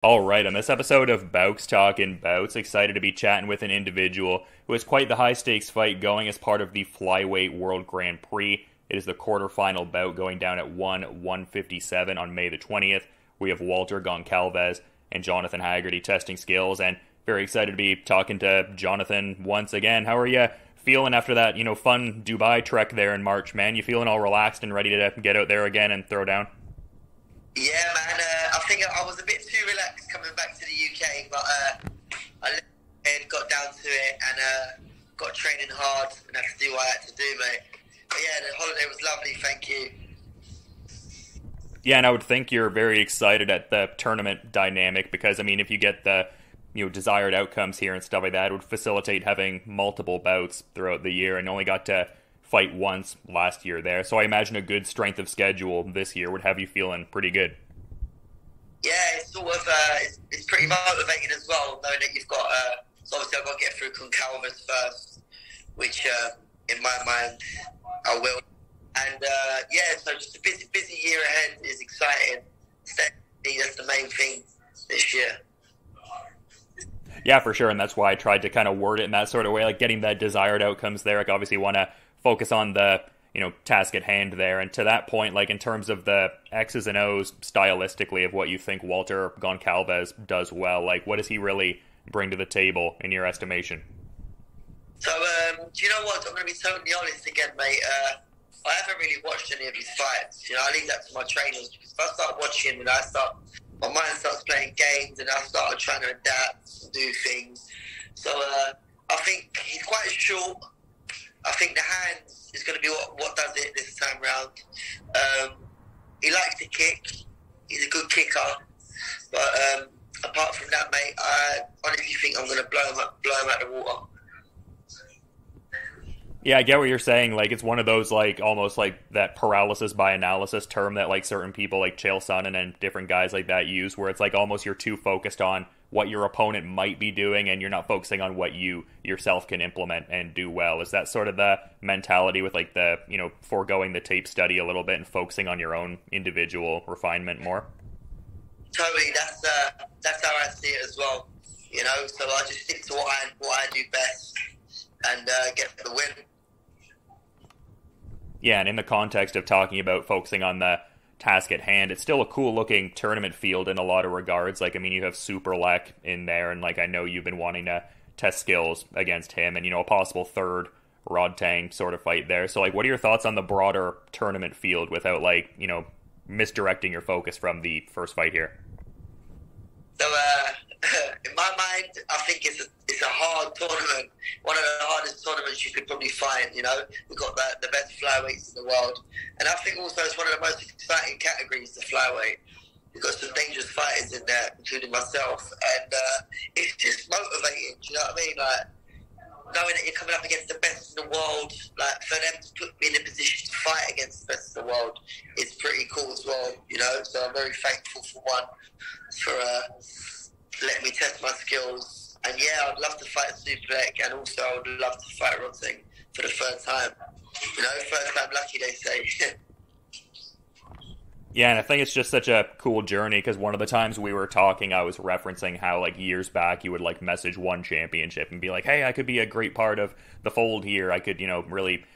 All right, on this episode of Bowks Talking Bouts, excited to be chatting with an individual who has quite the high stakes fight going as part of the Flyweight World Grand Prix. It is the quarterfinal bout going down at 157 on May the 20th. We have Walter Goncalves and Jonathan Haggerty testing skills, and very excited to be talking to Jonathan once again. How are you feeling after that, fun Dubai trek there in March, man? You feeling all relaxed and ready to get out there again and throw down? Yeah, man. I think I was a bit too relaxed coming back to the UK, but I got down to it and got training hard and had to do what I had to do, mate. But yeah, the holiday was lovely. Thank you. Yeah, and I would think you're very excited at the tournament dynamic because, I mean, if you get the desired outcomes here and stuff like that, it would facilitate having multiple bouts throughout the year, and only got to fight once last year there. So I imagine a good strength of schedule this year would have you feeling pretty good. Yeah, it's sort of it's pretty motivating as well, knowing that you've got. So obviously, I've got to get through Goncalves first, which in my mind I will. And yeah, so just a busy year ahead is exciting. That's the main thing this year. Yeah, for sure, and that's why I tried to kind of word it in that sort of way, like getting that desired outcomes there. Like, obviously, want to focus on the task at hand there, and to that point, like in terms of the X's and O's stylistically of what you think Walter Goncalves does well, like what does he really bring to the table in your estimation? So, do you know what? I'm going to be totally honest again, mate. I haven't really watched any of his fights. I leave that to my trainers because if I start watching and my mind starts playing games and I start trying to adapt and do things. So I think he's quite short. I think the hands is going to be what does it this time round. He likes to kick. He's a good kicker. But apart from that, mate, I honestly think I'm going to blow him out the water. Yeah, I get what you're saying. Like, it's one of those, like, almost like that paralysis by analysis term that, like, certain people like Chael Sonnen and different guys like that use, where it's like almost you're too focused on what your opponent might be doing and you're not focusing on what you yourself can implement and do well. Is that sort of the mentality with, like, the, foregoing the tape study a little bit and focusing on your own individual refinement more? Totally. That's how I see it as well. So I just stick to what I do best and get the win. Yeah, and in the context of talking about focusing on the task at hand, it's still a cool-looking tournament field in a lot of regards. Like, I mean, you have Superlek in there, and, like, I know you've been wanting to test skills against him, and, a possible third Rodtang sort of fight there. So, like, what are your thoughts on the broader tournament field without, like, misdirecting your focus from the first fight here? So, in my mind, I think it's a hard tournament. One of the hardest tournaments you could probably find. We've got the best flyweights in the world, and I think also it's one of the most exciting categories, the flyweight. We've got some dangerous fighters in there, including myself, and it's just motivating. Do you know what I mean? Like knowing that you're coming up against the best in the world, like for them to put me in a position to fight against the best in the world, is pretty cool as well. So I'm very thankful for letting me test my skills. And yeah, I'd love to fight Superlek, and also I would love to fight Rodtang for the third time. First time lucky, they say. Yeah, and I think it's just such a cool journey because one of the times we were talking, I was referencing how, like, years back you would, like, message one championship and be like, hey, I could be a great part of the fold here. I could, really,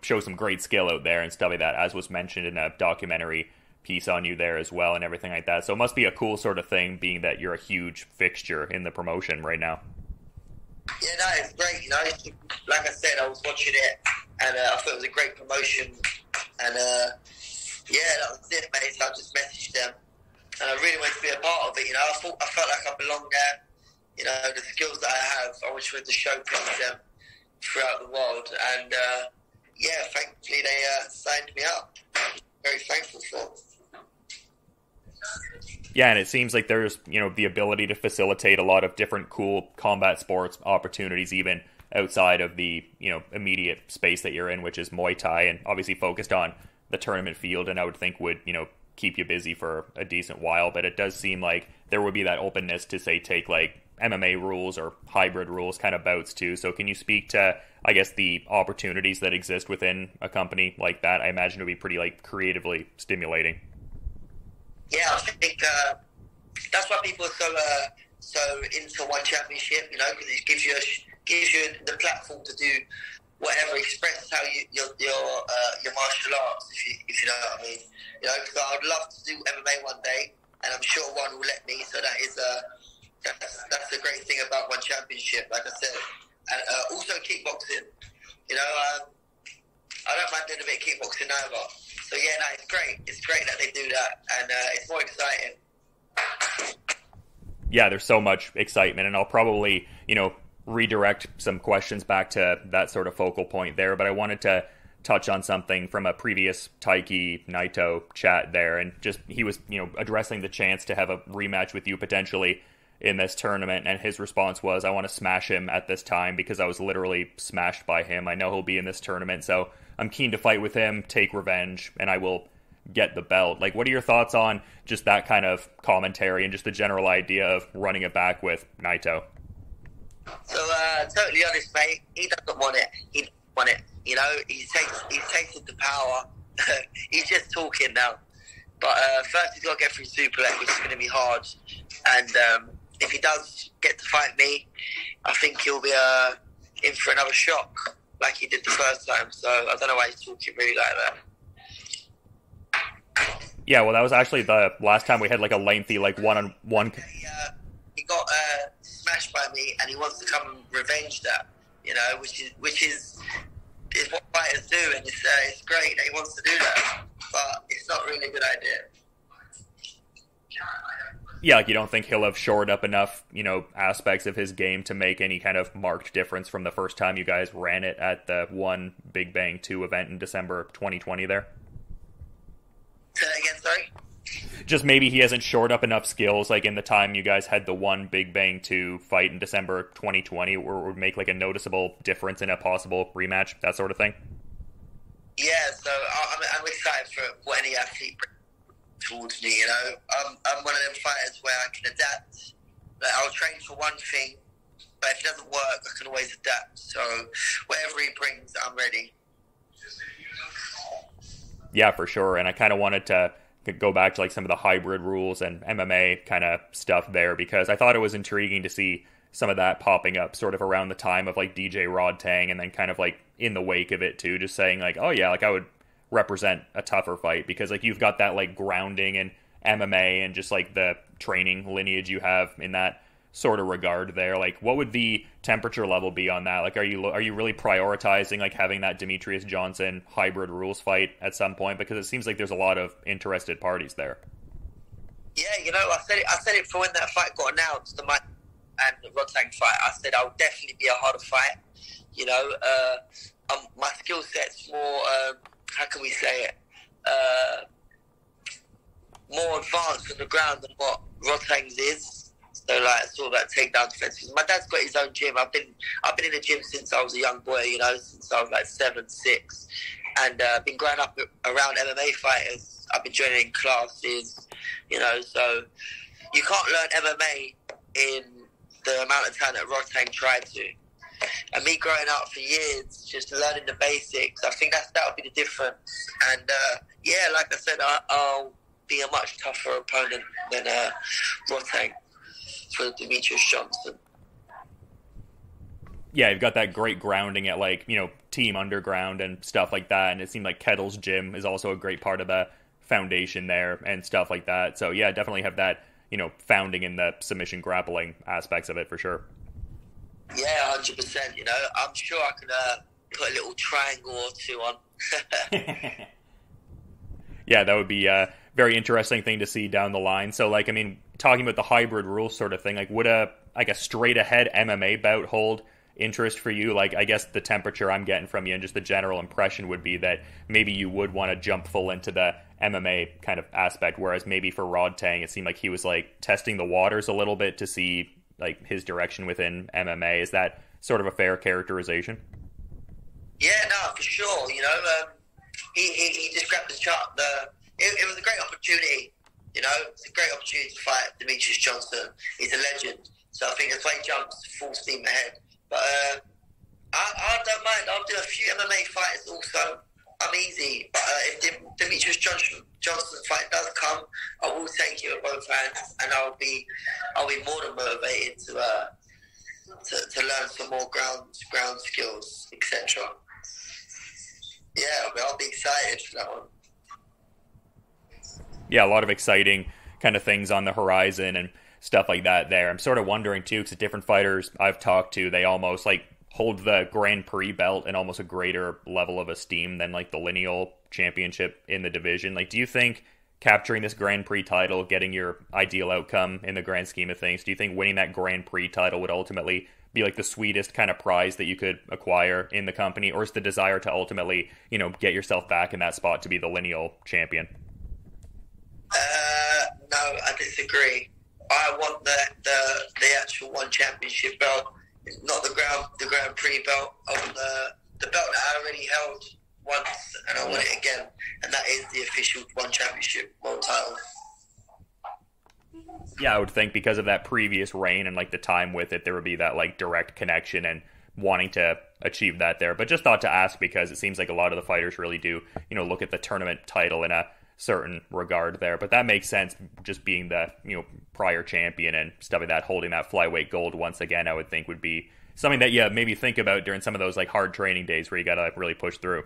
show some great skill out there and stuff like that, as was mentioned in a documentary piece on you there as well and everything like that. So it must be a cool sort of thing being that you're a huge fixture in the promotion right now. Yeah, no, it's great. Like I said, I was watching it and I thought it was a great promotion. And yeah, that was it, mate. So I just messaged them and I really wanted to be a part of it. I felt like I belonged there. The skills that I have, I wish we had to showcase them throughout the world. And yeah, thankfully they signed me up. Very thankful for. Yeah, and it seems like there's, the ability to facilitate a lot of different cool combat sports opportunities, even outside of the, immediate space that you're in, which is Muay Thai, and obviously focused on the tournament field, and I would think would, keep you busy for a decent while. But it does seem like there would be that openness to, say, take, like, MMA rules or hybrid rules kind of bouts too. So can you speak to, I guess, the opportunities that exist within a company like that? I imagine it would be pretty, like, creatively stimulating. Yeah, I think that's why people are so into one championship, you know, because it gives you the platform to do whatever, express how your martial arts, if you know what I mean. You know, because I'd love to do MMA one day, and I'm sure one will let me. So that is that's the great thing about one championship, like I said, and also kickboxing. You know, I don't mind doing a bit of kickboxing either. So yeah, no, it's great. It's great that they do that, and it's more exciting. Yeah, there's so much excitement, and I'll probably, redirect some questions back to that sort of focal point there, but I wanted to touch on something from a previous Taiki Naito chat there, and just he was, addressing the chance to have a rematch with you potentially in this tournament, and his response was, I want to smash him at this time because I was literally smashed by him. I know he'll be in this tournament, so I'm keen to fight with him, take revenge, and I will get the belt. Like, what are your thoughts on just that kind of commentary and just the general idea of running it back with Naito? So, totally honest, mate, he doesn't want it. He doesn't want it. You know, he's tasted the power. He's just talking now. But first he's got to get through Superleg, which is going to be hard. And if he does get to fight me, I think he'll be in for another shock like he did the first time. So I don't know why he's talking really like that. Yeah, well, that was actually the last time we had like a lengthy one-on-one. He got smashed by me, and he wants to come and revenge that. You know, which is what fighters do, and it's great that he wants to do that, but it's not really a good idea. Yeah, like you don't think he'll have shored up enough, aspects of his game to make any kind of marked difference from the first time you guys ran it at the one Big Bang 2 event in December 2020 there? Say that again, sorry? Just maybe he hasn't shored up enough skills, like in the time you guys had the one Big Bang 2 fight in December 2020, or would make like a noticeable difference in a possible rematch, that sort of thing? Yeah, so I'm excited for any athlete towards me, I'm one of them fighters where I can adapt. Like, I'll train for one thing, but if it doesn't work, I can always adapt. So whatever he brings, I'm ready. Yeah, for sure. And I kind of wanted to go back to like some of the hybrid rules and MMA kind of stuff there, because I thought it was intriguing to see some of that popping up sort of around the time of like DJ Rodtang, and then kind of like in the wake of it too, just saying like, oh yeah, like I would represent a tougher fight, because like you've got that like grounding in MMA and just like the training lineage you have in that sort of regard there. Like, what would the temperature level be on that? Like, are you really prioritizing like having that Demetrius Johnson hybrid rules fight at some point? Because it seems like there's a lot of interested parties there. Yeah, I said it for when that fight got announced, the Mike and the Rodtang fight. I said I would definitely be a harder fight. My skill set's more, how can we say it, more advanced on the ground than what Rodtang's is. So like sort of like takedown defense. My dad's got his own gym. I've been in the gym since I was a young boy. Since I was like 7, 6, and been growing up around MMA fighters. I've been joining classes. So you can't learn MMA in the amount of time that Rodtang tried to. And me growing up for years, just learning the basics. I think that would be the difference. And like I said, I'll be a much tougher opponent than Rodtang for Demetrius Johnson. Yeah, you've got that great grounding at like, Team Underground and stuff like that, and it seemed like Kettle's gym is also a great part of the foundation there and stuff like that. So yeah, definitely have that, founding in the submission grappling aspects of it for sure. Yeah, 100%. I'm sure I can put a little triangle or two on. Yeah, that would be a very interesting thing to see down the line. So, like, I mean, talking about the hybrid rules sort of thing, like, would a straight ahead MMA bout hold interest for you? Like, I guess the temperature I'm getting from you and just the general impression would be that maybe you would want to jump full into the MMA kind of aspect, whereas maybe for Rodtang, it seemed like he was like testing the waters a little bit to see like his direction within MMA. Is that sort of a fair characterization? Yeah, no, for sure. He just grabbed the shot. It was a great opportunity. It's a great opportunity to fight Demetrius Johnson. He's a legend, so I think that's why he jumps full steam ahead. But I don't mind. I'll do a few MMA fights also. I'm easy. But if the Demetrius Johnson fight does come, I will take it with both hands, and I'll be more than motivated to learn some more ground skills, etc. Yeah, I'll be excited for that one. Yeah, a lot of exciting kind of things on the horizon and stuff like that there. I'm sort of wondering too, because different fighters I've talked to, they almost like hold the Grand Prix belt in almost a greater level of esteem than like the lineal championship in the division. Like, do you think capturing this Grand Prix title, getting your ideal outcome in the grand scheme of things, do you think winning that Grand Prix title would ultimately be like the sweetest kind of prize that you could acquire in the company, or is the desire to ultimately, get yourself back in that spot to be the lineal champion? No, I disagree. I want the actual one championship belt, not the Grand Prix belt. I want the belt that I already held once, and I want it again, and that is the official one championship world title. Yeah, I would think because of that previous reign and like the time with it, there would be that like direct connection and wanting to achieve that there. But just thought to ask because it seems like a lot of the fighters really do, look at the tournament title in a certain regard there. But that makes sense, just being the prior champion and stuff like that, holding that flyweight gold once again, I would think would be something that you maybe think about during some of those like hard training days where you gotta like really push through.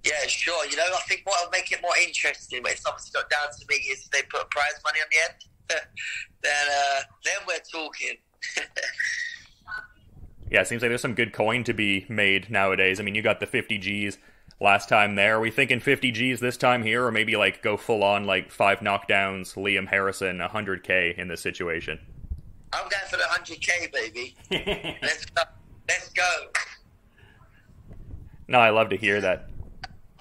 Yeah, sure. I think what will make it more interesting, but it's obviously not down to me, is if they put prize money on the end. then we're talking. Yeah, it seems like there's some good coin to be made nowadays. I mean, you got the 50 G's last time there. Are we thinking 50 G's this time here, or maybe like go full on like 5 knockdowns, Liam Harrison, 100K in this situation? I'm going for the 100K, baby. Let's go. No, I love to hear that.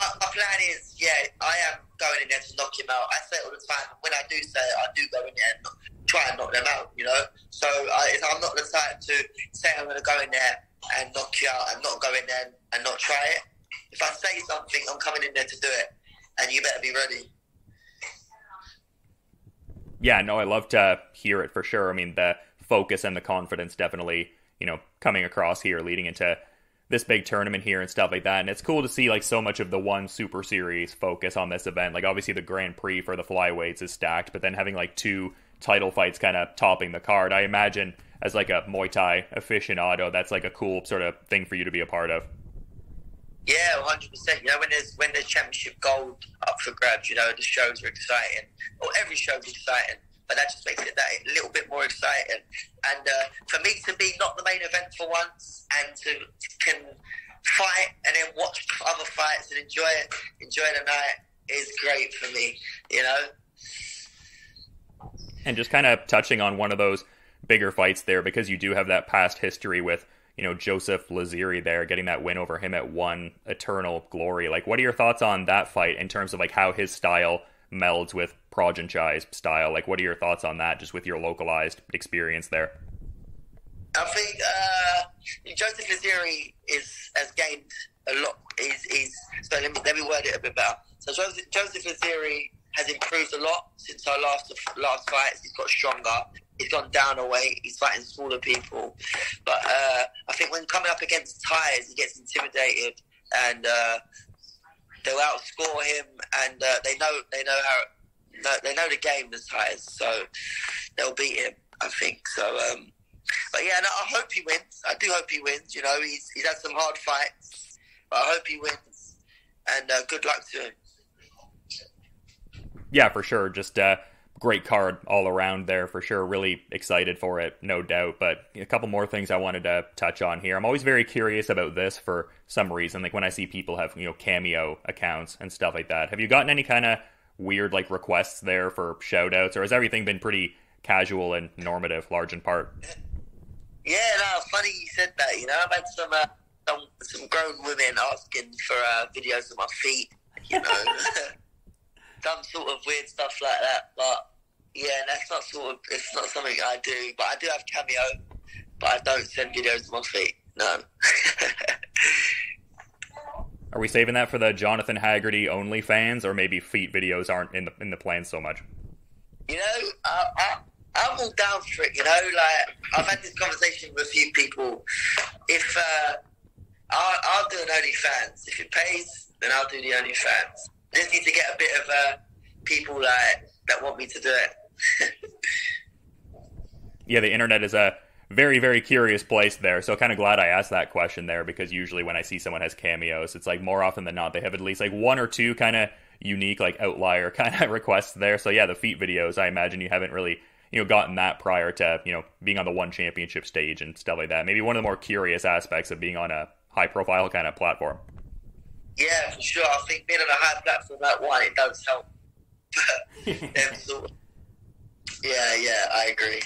My plan is, I am going in there to knock him out. I say it all the time. When I do say it, I do go in there and try and knock them out, So I'm not the type to say I'm going to go in there and knock you out and not go in there and not try it. If I say something, I'm coming in there to do it, and you better be ready. Yeah, no, I love to hear it for sure. I mean, the focus and the confidence definitely, coming across here leading into this big tournament here and stuff like that. And it's cool to see like so much of the one Super Series focus on this event. Like obviously the Grand Prix for the flyweights is stacked, but then having like 2 title fights kind of topping the card, I imagine as like a Muay Thai aficionado, that's like a cool sort of thing for you to be a part of. Yeah, 100%. When there's championship gold up for grabs, the shows are exciting. Well, every show's exciting, but that just makes it that a little bit more exciting. And for me to be not the main event for once and can fight and then watch other fights and enjoy the night is great for me, And just kind of touching on one of those bigger fights there, because you do have that past history with Joseph Laziri there, getting that win over him at One Eternal Glory. Like, what are your thoughts on that fight in terms of like how his style melds with Projanchai's style? Like, what are your thoughts on that, just with your localized experience there? I think Joseph Laziri has gained a lot. So let me word it a bit better. So Joseph Laziri has improved a lot since our last fights. He's got stronger. He's gone down a weight. He's fighting smaller people. But I think when coming up against Thais, he gets intimidated, and they'll outscore him. And they know the game, the Thais, so they'll beat him, I think. So, but yeah, no, I hope he wins. I do hope he wins. He's had some hard fights, but I hope he wins. And good luck to him. Yeah, for sure. Just great card all around there for sure. Really excited for it, no doubt. But a couple more things I wanted to touch on here. I'm always very curious about this for some reason. Like when I see people have, Cameo accounts and stuff like that. Have you gotten any kind of weird like requests there for shout outs, or has everything been pretty casual and normative, large in part? Yeah, no, funny you said that. I've had some grown women asking for videos of my feet, some sort of weird stuff like that. But yeah, it's not something I do. But I do have Cameo, but I don't send videos of my feet. No. Are we saving that for the Jonathan Haggerty OnlyFans, or maybe feet videos aren't in the plan so much? I'm all down for it. Like I've had this conversation with a few people. If I'll do an OnlyFans if it pays then I'll do the OnlyFans. Just need to get a bit of people like that want me to do it. Yeah, the internet is a very, very curious place there. So kind of glad I asked that question there, because usually when I see someone has cameos, it's like more often than not they have at least like one or two kind of unique, like outlier kind of requests there. So yeah, the feet videos, I imagine you haven't really, gotten that prior to, being on the one championship stage and stuff like that. Maybe one of the more curious aspects of being on a high profile kind of platform. Yeah, for sure. I think being on a high platform like one, it does help. Yeah, I agree.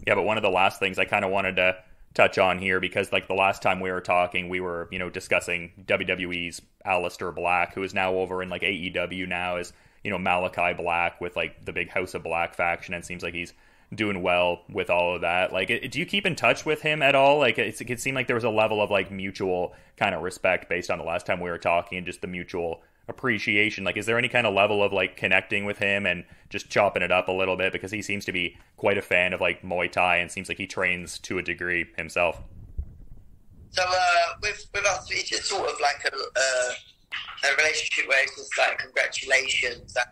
Yeah, but one of the last things I kind of wanted to touch on here, because like the last time we were talking, we were, discussing WWE's Aleister Black, who is now over in like AEW now as, Malachi Black with like the big House of Black faction, and seems like he's doing well with all of that. Like, do you keep in touch with him at all? Like, it seemed like there was a level of like mutual kind of respect based on the last time we were talking, and just the mutual appreciation. Like, is there any kind of level of like connecting with him and just chopping it up a little bit, because he seems to be quite a fan of like Muay Thai and seems like he trains to a degree himself? So with us, it's just sort of like a relationship where it's just like congratulations and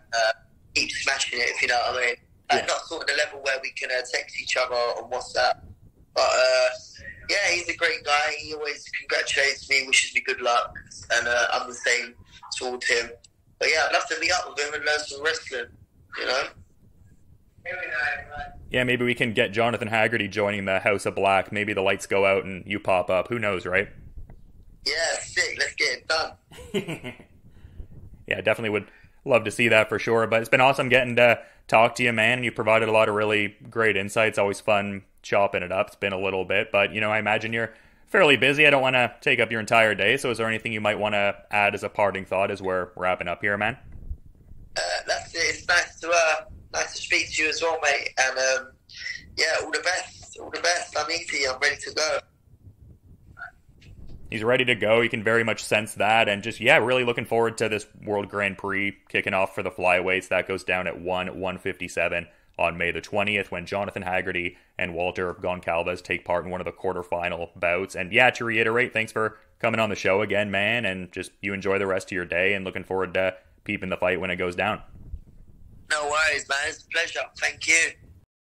keep smashing it, if you know what I mean. Like, not sort of the level where we can text each other on WhatsApp, but yeah, he's a great guy. He always congratulates me, wishes me good luck, and I'm the same towards him. But yeah, I'd love to meet up with him and learn some wrestling, Yeah, maybe we can get Jonathan Haggerty joining the House of Black. Maybe the lights go out and you pop up. Who knows, right? Yeah, sick. Let's get it done. Yeah, definitely would love to see that for sure. But it's been awesome getting to talk to you, man. You provided a lot of really great insights. Always fun chopping it up. It's been a little bit, but I imagine you're fairly busy. I don't want to take up your entire day. So is there anything you might want to add as a parting thought as we're wrapping up here, man? That's it. It's nice to speak to you as well, mate. And yeah, all the best. All the best. I'm easy. I'm ready to go. He's ready to go. You can very much sense that. And just, yeah, really looking forward to this World Grand Prix kicking off for the flyweights. That goes down at 157 on May the 20th, when Jonathan Haggerty and Walter Goncalves take part in one of the quarterfinal bouts. And yeah, to reiterate, thanks for coming on the show again, man. And just you enjoy the rest of your day, and looking forward to peeping the fight when it goes down. No worries, man. It's a pleasure. Thank you.